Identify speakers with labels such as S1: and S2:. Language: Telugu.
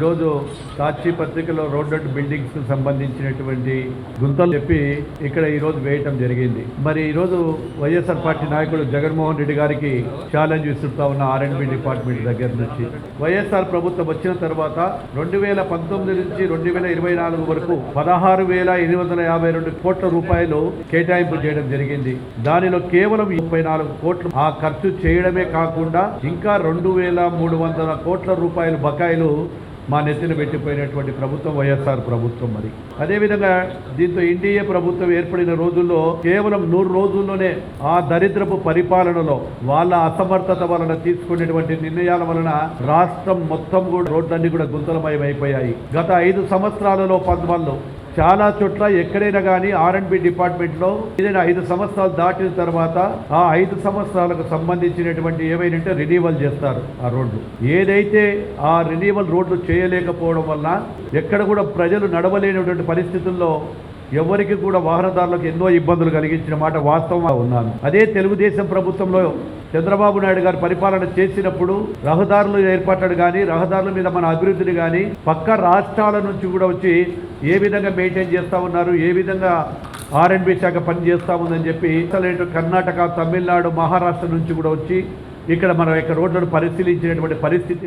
S1: ఈరోజు సాక్షి పత్రికలో రోడ్ బిల్డింగ్స్ సంబంధించినటువంటి గుంతలు చెప్పి ఇక్కడ ఈరోజు వేయటం జరిగింది. మరి ఈరోజు వైఎస్ఆర్ పార్టీ నాయకుడు జగన్మోహన్ రెడ్డి గారికి ఛాలెంజ్ ఇస్తుంటా ఉన్న R&B డిపార్ట్మెంట్ దగ్గర నుంచి వైఎస్ఆర్ ప్రభుత్వం వచ్చిన తర్వాత 2019 నుంచి 2024 వరకు 16,852 కోట్ల రూపాయలు కేటాయింపు చేయడం జరిగింది. దానిలో కేవలం 34 కోట్లు ఆ ఖర్చు చేయడమే కాకుండా ఇంకా 2,300 కోట్ల రూపాయలు బకాయిలు మా నెత్తిన పెట్టిపోయినటువంటి ప్రభుత్వం వైఎస్ఆర్ ప్రభుత్వం. మరి అదేవిధంగా దీంతో ఎన్డీఏ ప్రభుత్వం ఏర్పడిన రోజుల్లో కేవలం 100 రోజుల్లోనే ఆ దరిద్రపు పరిపాలనలో వాళ్ళ అసమర్థత వలన తీసుకునేటువంటి నిర్ణయాల వలన రాష్ట్రం మొత్తం కూడా రోడ్లన్నీ కూడా గుంతలమయం అయిపోయాయి. గత 5 సంవత్సరాలలో పద్మాల్లో చాలా చోట్ల ఎక్కడైనా కానీ R&B డిపార్ట్మెంట్లో ఏదైనా 5 సంవత్సరాలు దాటిన తర్వాత ఆ 5 సంవత్సరాలకు సంబంధించినటువంటి ఏవైనా రెన్యువల్ చేస్తారు ఆ రోడ్లు. ఏదైతే ఆ రెన్యువల్ రోడ్లు చేయలేకపోవడం వల్ల ఎక్కడ కూడా ప్రజలు నడవలేనటువంటి పరిస్థితుల్లో ఎవరికి కూడా వాహనదారులకు ఎన్నో ఇబ్బందులు కలిగించిన మాట వాస్తవంగా ఉన్నాను. అదే తెలుగుదేశం ప్రభుత్వంలో చంద్రబాబు నాయుడు గారు పరిపాలన చేసినప్పుడు రహదారులు ఏర్పడ్డాడు కానీ రహదారుల మీద మన అభివృద్ధిని కానీ పక్క రాష్ట్రాల నుంచి కూడా వచ్చి ఏ విధంగా మెయింటైన్ చేస్తూ ఉన్నారు, ఏ విధంగా R&B శాఖ పని చేస్తూ ఉందని చెప్పి కర్ణాటక, తమిళనాడు, మహారాష్ట్ర నుంచి కూడా వచ్చి ఇక్కడ మన యొక్క రోడ్లను పరిశీలించినటువంటి పరిస్థితి